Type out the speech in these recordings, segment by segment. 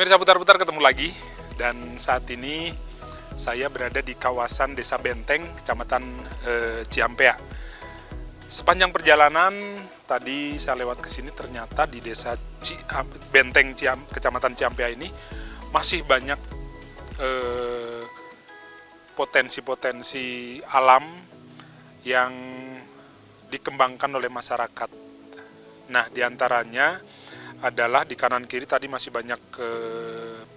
Pemirsa Putar-Putar ketemu lagi, dan saat ini saya berada di kawasan Desa Benteng, Kecamatan Ciampea. Sepanjang perjalanan tadi saya lewat ke sini, ternyata di Desa Benteng Kecamatan Ciampea ini masih banyak potensi-potensi alam yang dikembangkan oleh masyarakat. Nah, diantaranya adalah di kanan kiri tadi masih banyak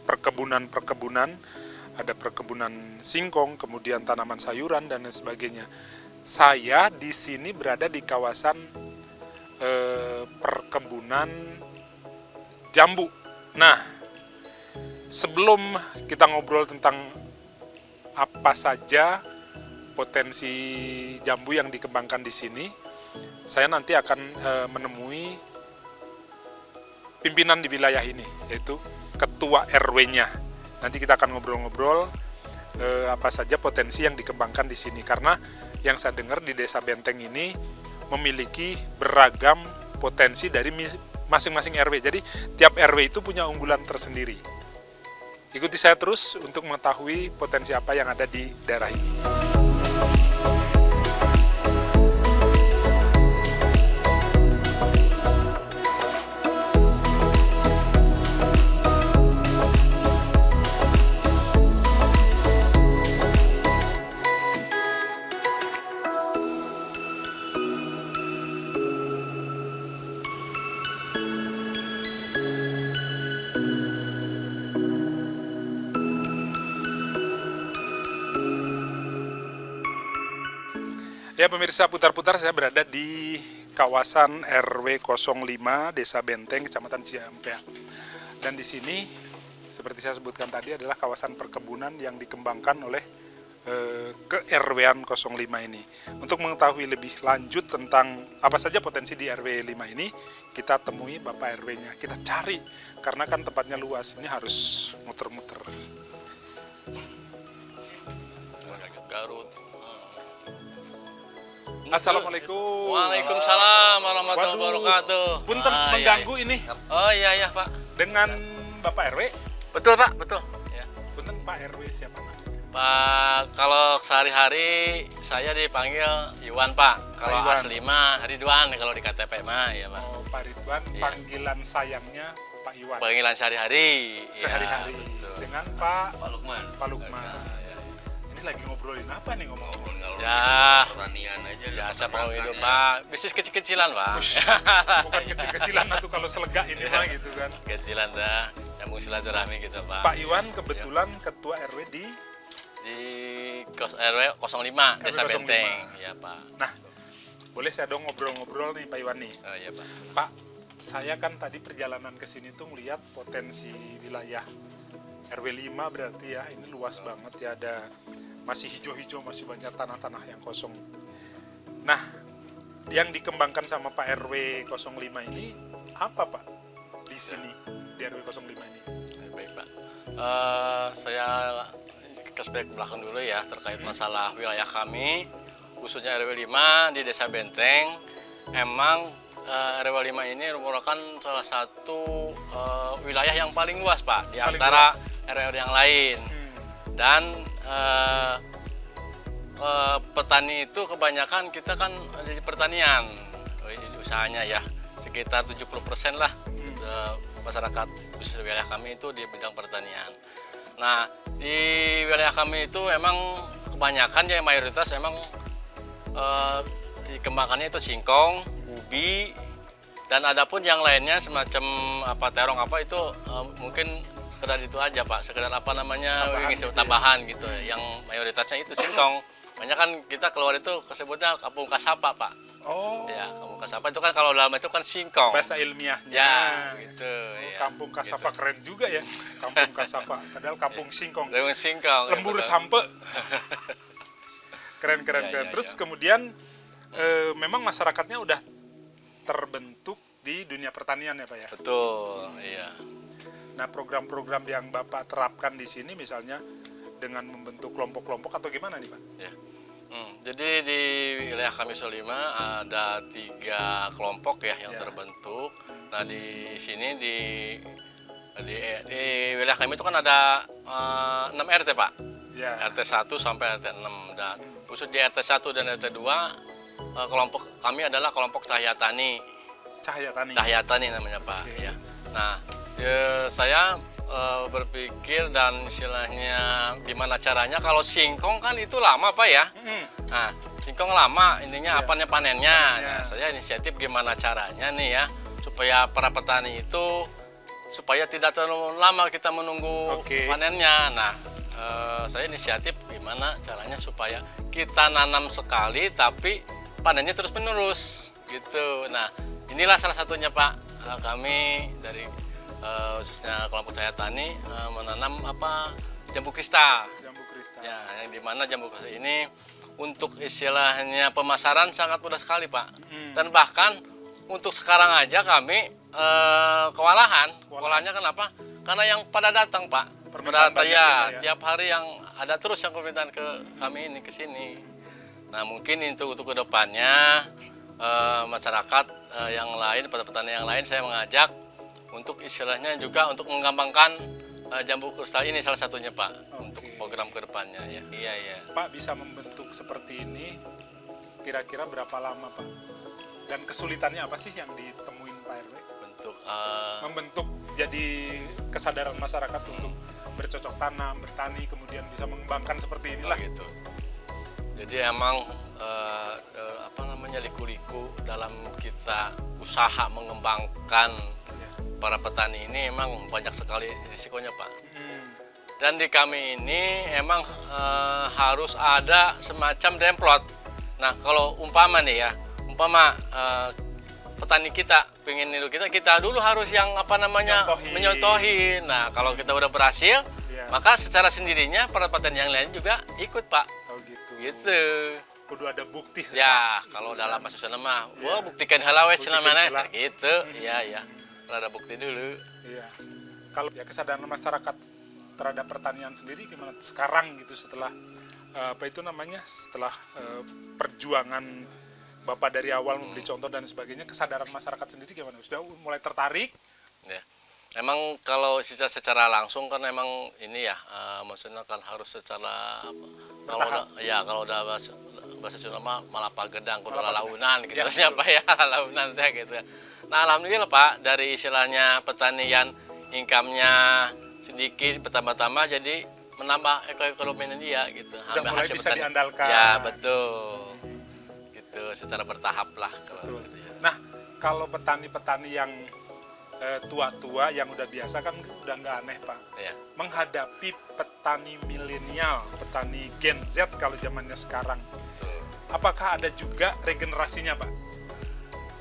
perkebunan-perkebunan, ada perkebunan singkong, kemudian tanaman sayuran dan lain sebagainya. Saya di sini berada di kawasan perkebunan jambu. Nah, sebelum kita ngobrol tentang apa saja potensi jambu yang dikembangkan di sini, saya nanti akan menemui pimpinan di wilayah ini, yaitu ketua RW-nya. Nanti kita akan ngobrol-ngobrol apa saja potensi yang dikembangkan di sini, karena yang saya dengar di Desa Benteng ini memiliki beragam potensi dari masing-masing RW. Jadi tiap RW itu punya unggulan tersendiri. Ikuti saya terus untuk mengetahui potensi apa yang ada di daerah ini. Ya pemirsa Putar-Putar, saya berada di kawasan RW 05 Desa Benteng, Kecamatan Ciampea. Dan di sini, seperti saya sebutkan tadi, adalah kawasan perkebunan yang dikembangkan oleh ke RW-an 05 ini. Untuk mengetahui lebih lanjut tentang apa saja potensi di RW 5 ini, kita temui Bapak RW-nya. Kita cari, karena kan tempatnya luas, ini harus muter-muter. Garut. Assalamualaikum. Waalaikumsalam warahmatullahi wabarakatuh. Punten mengganggu ini Oh iya Pak. dengan Bapak RW. Betul Pak, betul. Ya. Punten Pak RW siapa Pak? Pak, kalau sehari-hari saya dipanggil Iwan Pak. Kalau Iwan. asli mah Ridwan, kalau di KTP mah ya Pak. Oh, Pak Ridwan, Iya. panggilan sayangnya Pak Iwan. Panggilan sehari-hari. Sehari-hari. Ya, betul. Dengan Pak Lukman. Pak Lukman. Ya, Ini lagi ngobrolin apa nih ngomong-ngomong? Ya. Pertanian aja. ya saya mau hidup Pak. Bisnis kecil-kecilan Pak. Bukan kecil-kecilan atau kalau selega ini mah gitu kan. Kecilan dah. Nyambung silaturahmi gitu Pak. Pak Iwan kebetulan ketua RW di RW 05 Desa 05. Benteng. Ya Pak. Nah, boleh saya dong ngobrol-ngobrol nih Pak Iwan nih. Oh iya Pak. Pak, saya kan tadi perjalanan ke sini tuh melihat potensi wilayah RW 5 berarti ya, ini luas banget ya, ada masih hijau-hijau, masih banyak tanah-tanah yang kosong. Nah, yang dikembangkan sama Pak RW 05 ini apa Pak di sini, di RW 05 ini? Baik Pak. Saya flashback ke belakang dulu ya terkait masalah wilayah kami, khususnya RW 5 di Desa Benteng. Emang RW 5 ini merupakan salah satu wilayah yang paling luas Pak di Paling antara luas. RW yang lain. Dan petani itu kebanyakan kita kan di pertanian, usahanya ya sekitar 70% lah masyarakat khusus wilayah kami itu di bidang pertanian. Nah, di wilayah kami itu emang kebanyakan ya mayoritas emang dikembangkannya itu singkong, ubi, dan adapun yang lainnya semacam apa terong apa itu mungkin sekedar itu aja Pak, sekedar apa namanya tambahan gitu. Yang mayoritasnya itu singkong. Banyak kan kita keluar itu kesebutnya kampung kasapa Pak. Oh, Ya, kampung kasapa itu kan kalau dalam itu kan singkong. bahasa ilmiahnya. Ya, gitu. Oh, Ya, kampung Kasafa gitu. keren juga ya, kampung Kasafa. Padahal kampung singkong. Daun singkong. Lembur betul. sampe. Keren. Ya, Terus ya. kemudian memang masyarakatnya udah terbentuk di dunia pertanian ya Pak ya. Betul, iya. Nah, program-program yang Bapak terapkan di sini misalnya dengan membentuk kelompok-kelompok atau gimana nih Pak? Ya. Jadi di wilayah kami Solima ada 3 kelompok ya yang Ya. terbentuk. Nah di sini di Di wilayah kami itu kan ada 6 RT Pak, Ya. RT 1 sampai RT 6. Dan khusus di RT 1 dan RT 2 kelompok kami adalah kelompok Cahaya Tani. Cahaya Tani. Cahaya Tani namanya Pak. Oke. Ya. Nah, saya berpikir dan istilahnya gimana caranya kalau singkong kan itu lama Pak ya. Nah, singkong lama ininya Iya. panennya. Panennya. Nah, saya inisiatif gimana caranya nih ya supaya para petani itu supaya tidak terlalu lama kita menunggu Oke. panennya. Nah, saya inisiatif gimana caranya supaya kita nanam sekali tapi panennya terus menerus gitu. Nah, inilah salah satunya Pak, kami dari khususnya kelompok Cahaya Tani menanam jambu kristal. Jambu kristal. Ya, yang dimana jambu kristal ini untuk istilahnya pemasaran sangat mudah sekali Pak. Dan bahkan untuk sekarang aja kami kewalahan. Kewalahannya kenapa? Karena yang pada datang Pak. Permintaan banyak ya, Pak, ya? Tiap hari yang ada terus yang permintaan ke kami ini ke sini. Nah mungkin untuk kedepannya masyarakat yang lain, petani yang lain saya mengajak untuk istilahnya juga untuk mengembangkan jambu kristal ini salah satunya Pak. Untuk program kedepannya ya. Iya. Pak bisa membentuk seperti ini kira-kira berapa lama Pak? Dan kesulitannya apa sih yang ditemuin Pak RW? Membentuk jadi kesadaran masyarakat untuk bercocok tanam, bertani, kemudian bisa mengembangkan seperti inilah. Gitu. Jadi emang liku-liku dalam kita usaha mengembangkan para petani ini emang banyak sekali risikonya Pak. Dan di kami ini emang harus ada semacam demplot. Nah kalau umpama nih ya, petani kita pengen niru kita dulu harus yang menyontohin. Nah kalau kita udah berhasil, maka secara sendirinya para petani yang lain juga ikut Pak. Oh gitu. Gitu. Kudu ada bukti. Ya kalau dalam bahasa Sunda mah, wah buktikan halawes celamana gitu. Iya. Kalau ada bukti dulu. Iya. Kalau ya kesadaran masyarakat terhadap pertanian sendiri gimana sekarang gitu setelah setelah perjuangan Bapak dari awal memberi contoh dan sebagainya, kesadaran masyarakat sendiri gimana? Sudah mulai tertarik? Ya. Emang kalau secara langsung kan emang ini ya, maksudnya kan harus secara kalau udah bahasa Sunda mah malapa gedang kudu lalaunan gitu ya, Pak ya, lalaunan teh gitu. Nah, alhamdulillah Pak, dari istilahnya pertanian income-nya sedikit pertama-tama jadi menambah ekonominya dia gitu. Udah mulai bisa diandalkan. Ya, betul. Secara bertahap lah kalau Nah, kalau petani-petani yang tua-tua yang udah biasa kan udah nggak aneh Pak. Ya. Menghadapi petani milenial, petani Gen Z kalau zamannya sekarang, apakah ada juga regenerasinya Pak?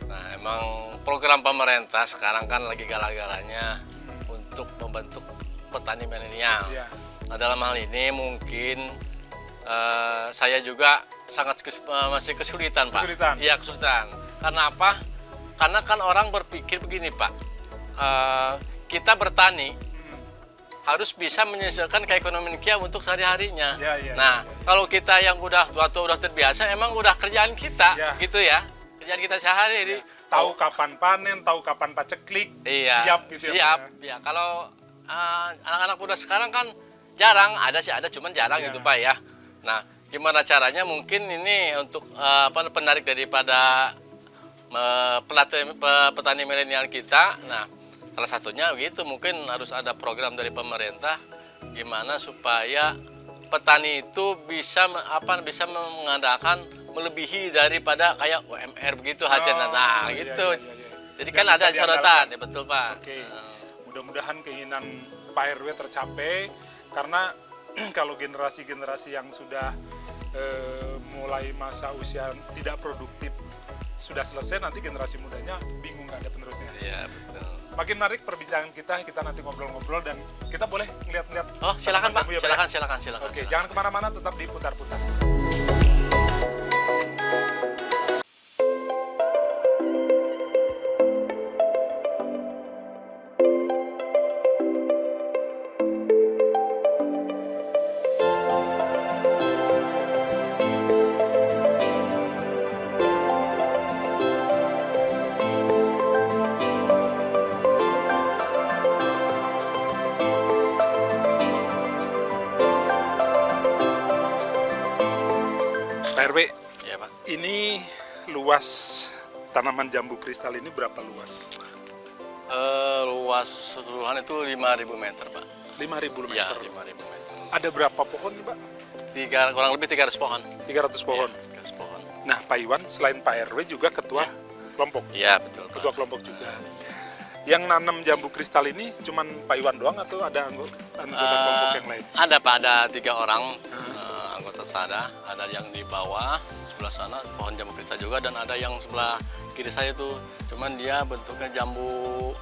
Nah, emang program pemerintah sekarang kan lagi galak-galaknya untuk membentuk petani milenial. Ya. Nah, dalam hal ini mungkin saya juga masih kesulitan Pak. Kesulitan? Iya kesulitan. Karena apa? Karena kan orang berpikir begini Pak, kita bertani harus bisa menyelesaikan keekonomian kita untuk sehari-harinya. Nah, kalau kita yang udah tua-tua udah terbiasa, emang udah kerjaan kita gitu ya. Kerjaan kita sehari-hari. Tahu kapan panen, tahu kapan paceklik, siap gitu siap. Ya, kalau anak-anak muda sekarang kan jarang, ada cuman jarang gitu Pak ya. Nah, gimana caranya mungkin ini untuk penarik daripada petani milenial kita. Nah, salah satunya gitu mungkin harus ada program dari pemerintah gimana supaya petani itu bisa mengadakan melebihi daripada kayak UMR begitu hajatan. Nah, gitu. Jadi kan ada sorotan, ya betul Pak. Oke. Mudah-mudahan keinginan Pak RW tercapai karena kalau generasi-generasi yang sudah mulai masa usia tidak produktif sudah selesai, nanti generasi mudanya bingung nggak ada penerusnya. Iya betul. Makin menarik perbincangan kita nanti ngobrol-ngobrol dan kita boleh ngeliat-ngeliat. Oh silakan Pak, silakan. Oke, jangan kemana-mana, tetap diputar-putar. luas tanaman jambu kristal ini berapa luas? Luas keseluruhan itu 5.000 meter, Pak. 5.000 Ya, meter. 5.000 meter. Ada berapa pohon nih, Pak? Kurang lebih 300 pohon. 300 pohon. Ya, 300 pohon. Nah, Pak Iwan selain Pak RW juga ketua kelompok. Iya, betul, Pak. Ketua kelompok juga. Yang nanam jambu kristal ini cuman Pak Iwan doang atau ada anggota kelompok yang lain? Ada, Pak, ada 3 orang anggota SADA, ada yang di bawah sebelah sana pohon jambu kristal juga, dan ada yang sebelah kiri saya itu, cuman dia bentuknya jambu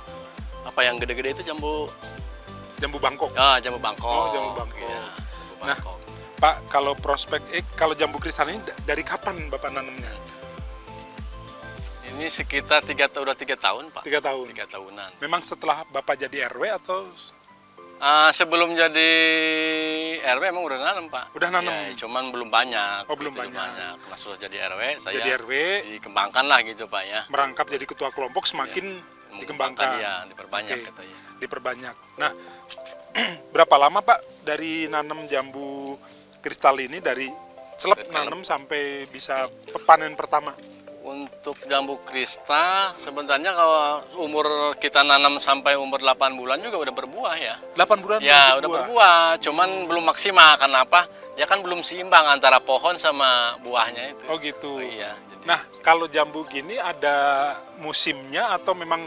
apa yang gede-gede itu jambu Bangkok. jambu Bangkok. Oh, jambu Bangkok. Iya, jambu Nah, Bangkok. Pak, kalau kalau jambu kristal ini dari kapan Bapak nanamnya? Ini sekitar udah 3 tahun, Pak. 3 tahun. 3 tahunan. Memang setelah Bapak jadi RW atau Sebelum jadi RW emang udah nanam, Pak. Udah nanam? Ya, cuman belum banyak. Oh, belum banyak. Karena sudah jadi RW, saya jadi RW dikembangkan lah gitu, Pak, ya. merangkap jadi ketua kelompok semakin dikembangkan, Ya, diperbanyak Oke, katanya. diperbanyak. Nah, berapa lama Pak dari nanam jambu kristal ini dari celep nanam sampai bisa panen pertama? Untuk jambu kristal sebenarnya kalau umur kita nanam sampai umur 8 bulan juga udah berbuah ya. 8 bulan Ya, udah berbuah, cuman belum maksimal. Kenapa? Dia kan belum seimbang antara pohon sama buahnya itu. Oh gitu. Iya. Jadi, Nah, kalau jambu gini ada musimnya atau memang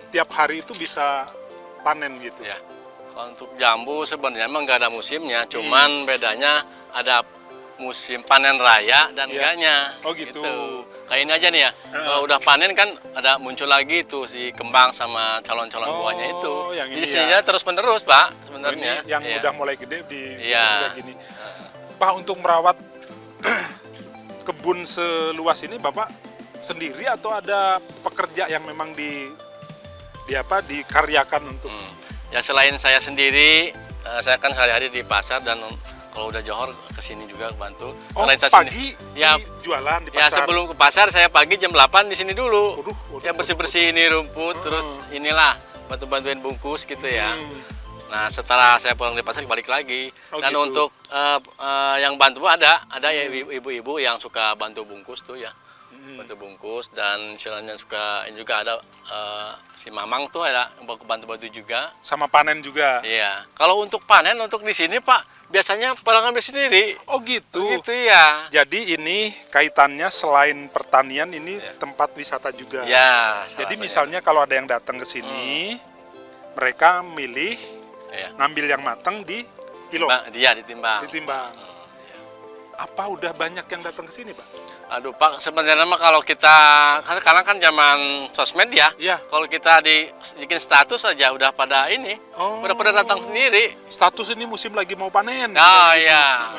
tiap hari itu bisa panen gitu? ya. Kalau untuk jambu sebenarnya emang nggak ada musimnya, cuman bedanya ada musim panen raya dan Iya. enggaknya. Oh gitu. Kayak ini aja nih ya, kalau udah panen kan ada muncul lagi tuh si kembang sama calon-calon buahnya itu. yang Jadi ini sininya terus menerus, Pak, Oh, sebenarnya. ini yang Iya. udah mulai gede di Iya. sudah gini. Pak, untuk merawat kebun seluas ini Bapak sendiri atau ada pekerja yang memang dikaryakan untuk Ya selain saya sendiri, saya kan sehari-hari di pasar dan kalau udah johor kesini juga bantu. Selain saya pagi ya, jualan di ya pasar? sebelum ke pasar saya pagi jam 8 di sini dulu. Waduh, Ya bersih-bersih ini rumput, terus inilah bantu-bantuin bungkus gitu ya. Nah setelah saya pulang di pasar balik lagi. Oh, Dan gitu. untuk yang bantu ada ya ibu-ibu yang suka bantu bungkus tuh ya. Bantu bungkus, dan istilahnya suka ini juga ada si Mamang tuh ada yang bantu-bantu juga. Sama panen juga? Iya. Kalau untuk panen untuk di sini Pak biasanya pada ngambil sendiri. Oh gitu. Gitu ya. Jadi ini kaitannya selain pertanian ini tempat wisata juga. Ya. Jadi misalnya kalau ada yang datang ke sini, mereka milih ngambil yang matang di kilo, Dia ditimbang. ditimbang. Apa udah banyak yang datang ke sini, Pak? Aduh Pak, sebenarnya mah kalau kita karena kan zaman sosmed ya. Iya. Kalau kita bikin status saja udah pada ini, Oh. udah pada datang sendiri. Status ini musim lagi mau panen. Oh gitu. iya.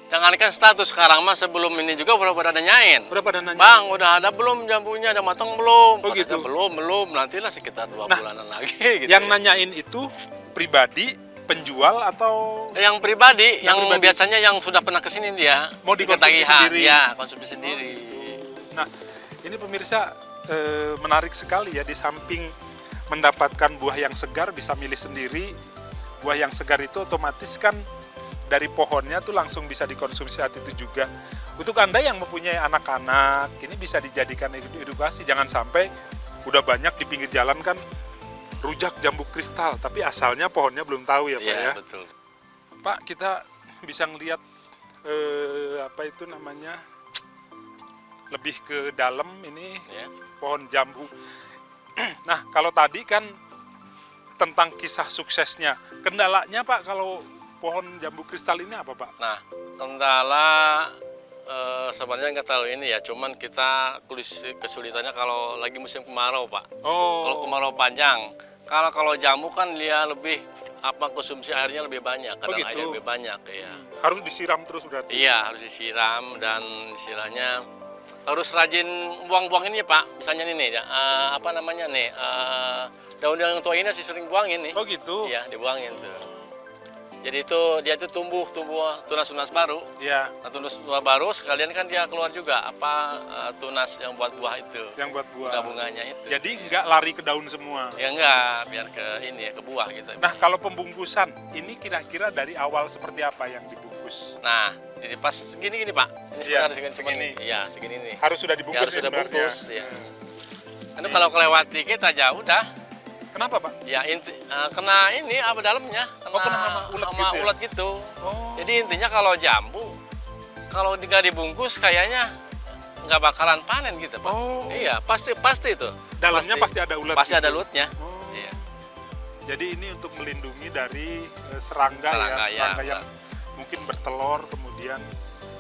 Jangankan status sekarang mah, sebelum ini juga udah pada nanyain. Udah pada nanya. Bang, udah ada belum jambunya, ada matang belum? Oh, Katanya, gitu. belum. Nantilah sekitar 2 Nah, bulanan lagi gitu. Yang ya. nanyain itu pribadi, penjual atau Yang pribadi, yang pribadi. biasanya yang sudah pernah kesini dia. Mau dikonsumsi ketagihan. sendiri? Ya, konsumsi sendiri. Nah, ini pemirsa menarik sekali ya, di samping mendapatkan buah yang segar bisa milih sendiri. Buah yang segar itu otomatis kan dari pohonnya tuh langsung bisa dikonsumsi saat itu juga. Untuk Anda yang mempunyai anak-anak, ini bisa dijadikan edukasi. Jangan sampai udah banyak di pinggir jalan kan rujak jambu kristal, tapi asalnya pohonnya belum tahu ya Pak Iya, ya. betul. Pak, kita bisa ngelihat apa itu namanya, lebih ke dalam ini Ya. pohon jambu. Nah, kalau tadi kan tentang kisah suksesnya, kendalanya Pak kalau pohon jambu kristal ini apa Pak? Nah, kendala sebenarnya nggak terlalu ini ya, cuman kita kesulitannya kalau lagi musim kemarau Pak. Kalau Oh, kemarau panjang, kalau jambu kan dia lebih konsumsi airnya lebih banyak, kadang gitu. airnya lebih banyak ya. harus disiram terus berarti? Iya, harus disiram dan istilahnya harus rajin buang-buang ini Pak. Misalnya nih apa namanya nih, daun yang tua ini sih sering buangin nih. Oh gitu? Iya, dibuangin tuh. Jadi itu dia itu tumbuh tunas-tunas baru. Iya, Nah, tunas baru sekalian kan dia keluar juga tunas yang buat buah itu. yang buat buah. Bunga-bunganya itu. Jadi nggak lari ke daun semua. Ya enggak, biar ke ini ya, ke buah gitu. Nah, kalau pembungkusan, ini kira-kira dari awal seperti apa yang dibungkus? Nah, jadi pas segini Pak. Ini Iya, sebenarnya segini. Iya, segini nih. Harus sudah Ya, dibungkus harus nih sudah sebenarnya. bungkus ya. Itu kalau kelewat dikit aja udah. Kenapa, Pak? Ya kena ini apa dalamnya? kena sama ulet gitu ya? ulet gitu. Oh. Jadi intinya kalau jambu, kalau nggak dibungkus kayaknya nggak bakalan panen gitu Pak. Oh. Iya, pasti itu. Dalamnya pasti ada ulet. Pasti gitu. ada uletnya. Oh. Iya. Jadi ini untuk melindungi dari serangga Serangga, ya, serangga yang mungkin bertelur kemudian.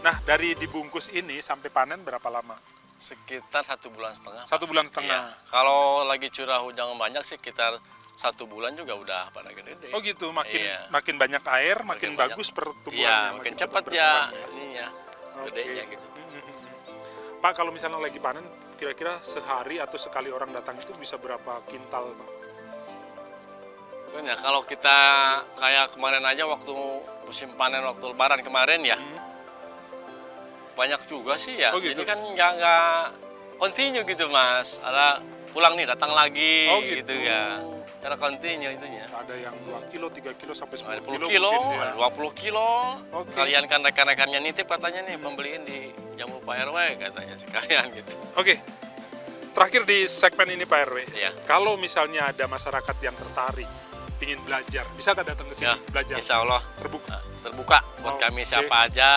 Nah, dari dibungkus ini sampai panen berapa lama? Sekitar 1,5 bulan. 1,5 bulan. Iya. Kalau lagi curah hujan banyak sekitar 1 bulan juga udah pada gede-gede. Oh gitu, makin Iya. makin banyak air, makin banyak. bagus pertumbuhannya. Iya, makin cepat ya berkembang. ininya. Oke. Gedenya gitu. Pak, kalau misalnya lagi panen, kira-kira sehari atau sekali orang datang itu bisa berapa kintal, Pak? Ya, kalau kita kayak kemarin aja waktu musim panen waktu Lebaran kemarin ya, banyak juga sih ya. Oh, gitu. Jadi kan nggak continue gitu Mas. Ada pulang nih datang lagi Oh, gitu. ya. Karena continue itunya. Ada yang 2 kilo, 3 kilo, sampai 10 Ada 10 kilo, kilo, mungkin ya. ada 20 kilo. Oke. Kalian kan rekan-rekannya nitip katanya nih pembeliin di Jamu Pak RW katanya sekalian gitu. Oke, terakhir di segmen ini Pak RW. Iya. Kalau misalnya ada masyarakat yang tertarik, ingin belajar, bisa nggak datang ke sini Ya, belajar? insya Allah Terbuka. terbuka buat Oke. kami siapa aja,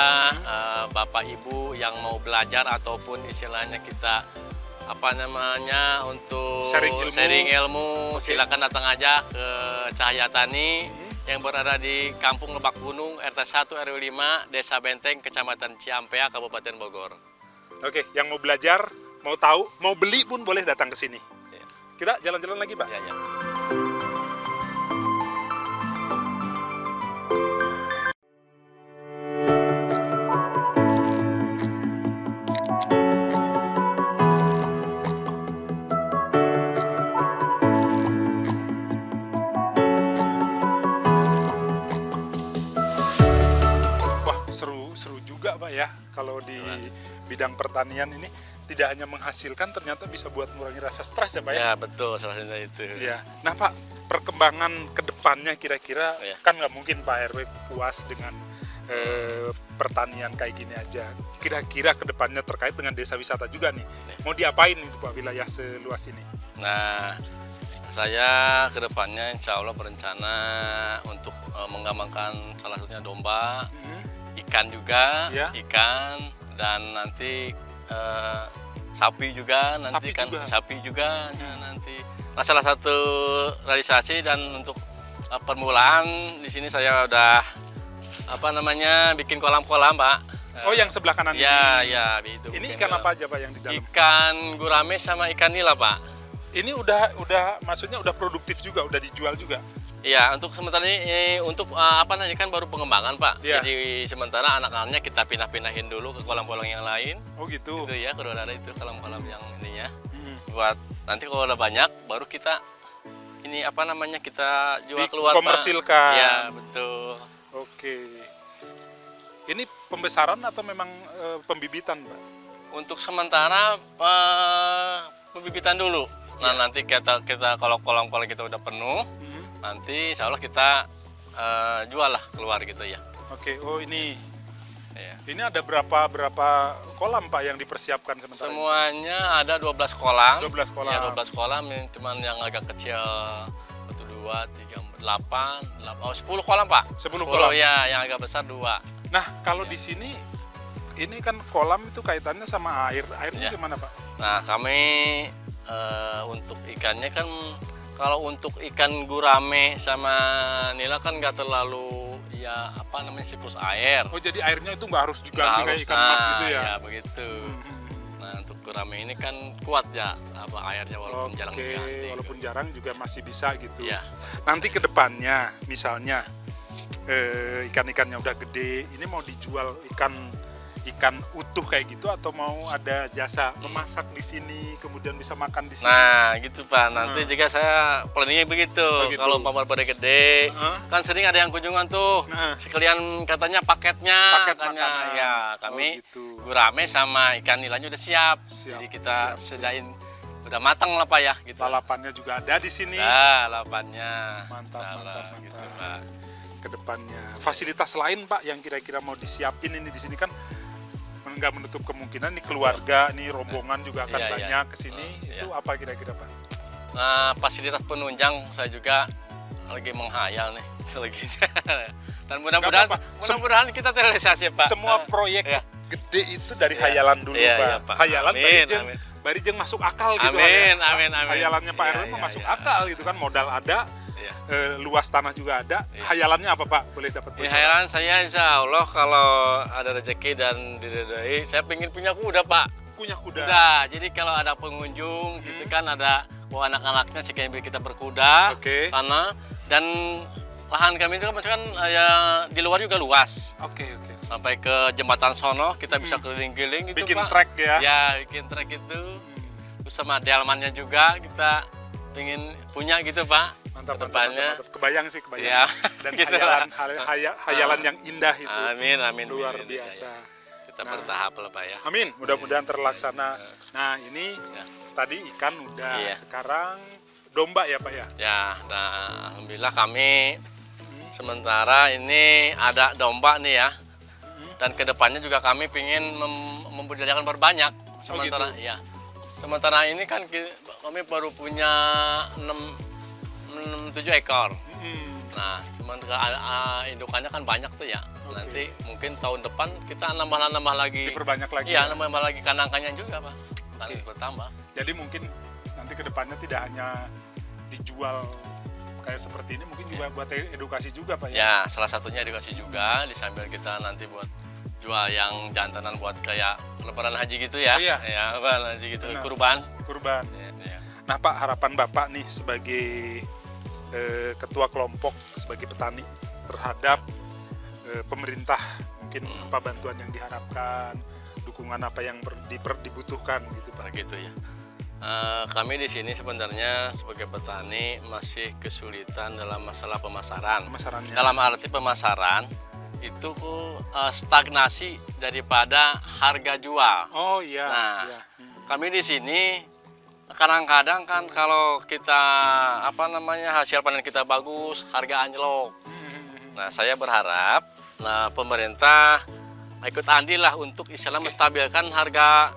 bapak ibu yang mau belajar ataupun istilahnya kita untuk Sharing ilmu. Oke. silakan datang aja ke Cahaya Tani yang berada di Kampung Lebak Gunung RT 1 RW 5 Desa Benteng Kecamatan Ciampea Kabupaten Bogor. Oke, yang mau belajar, mau tahu, mau beli pun boleh datang ke sini. Ya. Kita jalan-jalan lagi, Pak. Ya, ya. Wah, seru juga Pak ya, kalau di bidang pertanian ini tidak hanya menghasilkan, ternyata bisa buat mengurangi rasa stres ya Pak ya? Ya betul, salah satunya itu. Iya. Nah Pak, perkembangan kedepannya kira-kira Iya. kan nggak mungkin Pak RW puas dengan pertanian kayak gini aja. Kira-kira kedepannya terkait dengan desa wisata juga nih, mau diapain itu Pak wilayah seluas ini? Nah, saya kedepannya insya Allah berencana untuk mengembangkan salah satunya domba, ikan juga, Ya. ikan, dan nanti sapi juga, nanti Sapi juga. ya, nanti. Nah, salah satu realisasi dan untuk permulaan di sini saya udah bikin kolam-kolam Pak. Oh yang sebelah kanan Ya, ini. ya itu. Ini bikin ikan kolam. apa aja Pak yang di dalam? Ikan gurame sama ikan nila Pak. Ini udah maksudnya udah produktif juga, udah dijual juga. Iya, untuk sementara ini untuk kan baru pengembangan Pak. Iya. Jadi sementara anak-anaknya kita pindah-pindahin dulu ke kolam-kolam yang lain. Oh gitu. Itu ya, kedua ada itu kolam-kolam yang ini ya. Hmm. Buat nanti kalau udah banyak baru kita kita jual keluar Pak. Dikomersilkan. Iya, betul. Oke. Ini pembesaran atau memang pembibitan, Pak? Untuk sementara pembibitan dulu. Nah, nanti kita kalau kolam-kolam kita udah penuh, nanti insya Allah kita jual lah keluar gitu ya. Oke. Oh ini. Iya. Ini ada berapa kolam Pak yang dipersiapkan sementara ini? Semuanya ada 12 kolam. 12 kolam. Ya, 12 kolam, cuman yang agak kecil 1, 2, 3, 4, 8, 10 kolam Pak. 10 kolam. Ya, yang agak besar 2. Nah, kalau di sini ini kan kolam itu kaitannya sama air. Airnya Ya. gimana Pak? Nah, kami untuk ikannya kan kalau untuk ikan gurame sama nila kan nggak terlalu siklus air. Oh jadi airnya itu nggak harus diganti Nggak kayak harus, ikan mas gitu ya? Ya begitu. Nah, untuk gurame ini kan kuat ya airnya walaupun jarang Oke, diganti. walaupun jarang juga masih bisa gitu. Iya. Nanti ke depannya misalnya ikan-ikannya udah gede, ini mau dijual ikan utuh kayak gitu atau mau ada jasa memasak di sini kemudian bisa makan di sini? Nah, gitu Pak. Nanti jika saya planningnya begitu. Begitu. Kalau umpama pada gede, kan sering ada yang kunjungan tuh. Sekalian katanya paketnya, Paket katanya. makanan. Ya, kami gitu. gurame sama ikan nilainya udah siap. Siap, Jadi kita siap. sedain udah matang lah Pak ya, gitu. Lalapannya juga ada di sini. Nah, lapannya. Mantap, Salah, mantap, gitu mantap. Pak. Ke depannya. Fasilitas lain Pak yang kira-kira mau disiapin ini di sini kan nggak menutup kemungkinan nih keluarga, nih rombongan juga akan Iya, iya. banyak ke sini. Iya. Itu apa kira-kira Pak? Nah, fasilitas penunjang saya juga lagi menghayal nih lagi. Dan mudah-mudahan Nggak apa-apa. mudah-mudahan kita terrealisasi Pak. Semua proyek ya. gede itu dari hayalan dulu Iya, Pak. iya, Pak. Hayalan Amin, amin. bari jeung masuk akal gitu Amin, Pak, ya. amin, amin. Hayalannya Pak Iya, RW iya, masuk iya. akal gitu kan, modal ada, Iya. luas tanah juga ada. Iya. Hayalannya apa Pak? Boleh dapat Ya, bocoran? hayalan saya insya Allah kalau ada rezeki dan diridhoi, saya pengen punya kuda Pak. Punya kuda. Kuda. Jadi kalau ada pengunjung, gitu kan ada anak-anaknya sekalian kita berkuda, Oke. karena dan lahan kami itu kan misalkan ya di luar juga luas. Oke, oke. Sampai ke jembatan sono kita bisa keliling-keliling gitu Bikin Pak. trek ya? Ya, bikin trek itu. Terus sama delmannya juga kita ingin punya gitu Pak. Mantap, mantap, Kedepannya. mantap. Kebayang sih, kebayang. Ya, Dan gitu hayalan, lah. hayalan yang indah itu. Amin, amin. Luar amin, biasa. ya, ya. Kita Nah. bertahap lah Pak ya. Amin, mudah-mudahan terlaksana. Nah, ini Ya. tadi ikan udah, Iya. sekarang domba ya Pak ya? Ya, nah, alhamdulillah kami sementara ini ada domba nih ya. Dan kedepannya juga kami ingin membudidayakan berbanyak. Sementara gitu? ya. Sementara ini kan kami baru punya 7 ekor. Nah, cuman indukannya kan banyak tuh ya. Oke. Nanti mungkin tahun depan kita nambah lagi. Diperbanyak lagi. Iya, ya? nambah lagi kandang-kandangnya juga, Pak. Kan Oke. bertambah. Jadi mungkin nanti kedepannya tidak hanya dijual kayak seperti ini, mungkin juga buat edukasi juga Pak ya? Ya, salah satunya edukasi juga, disambil kita nanti buat jual yang jantanan buat kayak lebaran haji gitu ya. Iya. Ya, lebaran haji gitu, Benar. kurban. Kurban. Ya, ya. Nah Pak, harapan Bapak nih sebagai ketua kelompok, sebagai petani terhadap pemerintah, mungkin apa bantuan yang diharapkan, dukungan apa yang dibutuhkan gitu Pak? Begitu ya. Kami di sini sebenarnya sebagai petani masih kesulitan dalam masalah pemasaran. Pemasarannya. Dalam arti pemasaran itu stagnasi daripada harga jual. Oh iya. Nah, iya. Kami di sini kadang-kadang kan kalau kita hasil panen kita bagus, harga anjlok. Nah, saya berharap pemerintah ikut andil lah untuk menstabilkan harga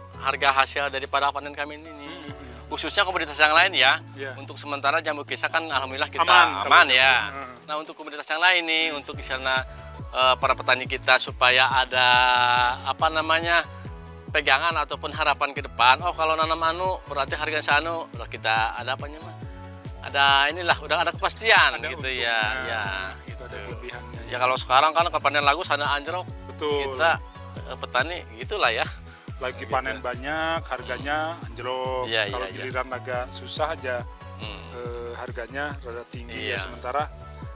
hasil daripada panen kami ini. Khususnya komoditas yang lain ya. Iya. Untuk sementara jambu kisah kan alhamdulillah kita Aman, aman kalau ya. gitu. Nah, untuk komoditas yang lain nih, untuk misalnya para petani kita supaya ada pegangan ataupun harapan ke depan. Oh, kalau nanam berarti harga sanu udah kita ada ada udah ada kepastian Ada gitu untungnya, ya. Ya, itu ada kelebihannya. ya kalau sekarang kan panen lagus ada anjlok. Betul. Kita petani gitulah ya. Lagi panen banyak, harganya anjlok. Iya, Kalau iya, iya. giliran agak susah aja, Hmm. harganya rada tinggi Iya. ya. Sementara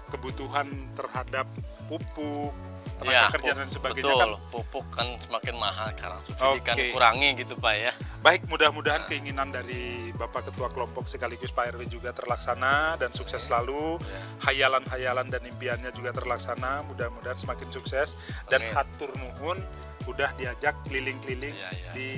kebutuhan terhadap pupuk, tenaga Ya, kerja dan sebagainya betul. kan. Pupuk kan semakin mahal sekarang. Subsidi kan Oke. kurangi gitu Pak ya. Baik, mudah-mudahan keinginan dari Bapak Ketua Kelompok sekaligus Pak RW juga terlaksana dan sukses selalu. Hayalan-hayalan dan impiannya juga terlaksana. Mudah-mudahan semakin sukses. Dan Amin. hatur nuhun udah diajak keliling-keliling Iya, iya. di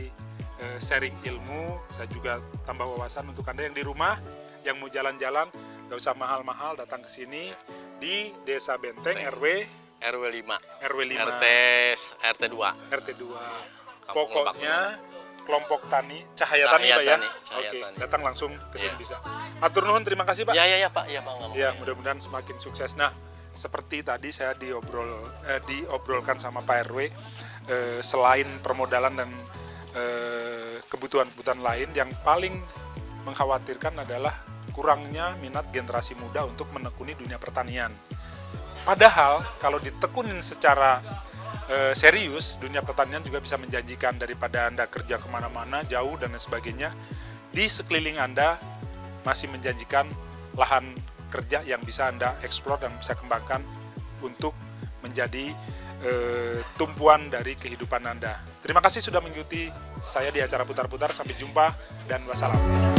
sharing ilmu. Saya juga tambah wawasan untuk Anda yang di rumah, yang mau jalan-jalan, gak usah mahal-mahal, datang ke sini di Desa Benteng RW RW 5. RW 5 RT 2. RT 2. Kampung Pokoknya kelompok tani Cahaya Cahaya Tani Pak ya. Tani, Cahaya Oke, Tani. datang langsung ke sini Iya. bisa. Atur nuhun, terima kasih Pak. Ya Pak, ya Pak. Ya, mudah-mudahan semakin sukses. Nah, seperti tadi saya diobrolkan sama Pak RW, selain permodalan dan kebutuhan-kebutuhan lain, yang paling mengkhawatirkan adalah kurangnya minat generasi muda untuk menekuni dunia pertanian. Padahal kalau ditekunin secara serius, dunia pertanian juga bisa menjanjikan daripada Anda kerja kemana-mana, jauh dan lain sebagainya. Di sekeliling Anda masih menjanjikan lahan kerja yang bisa Anda eksplor dan bisa kembangkan untuk menjadi tumpuan dari kehidupan Anda. Terima kasih sudah mengikuti saya di acara Putar-Putar. Sampai jumpa dan wassalam.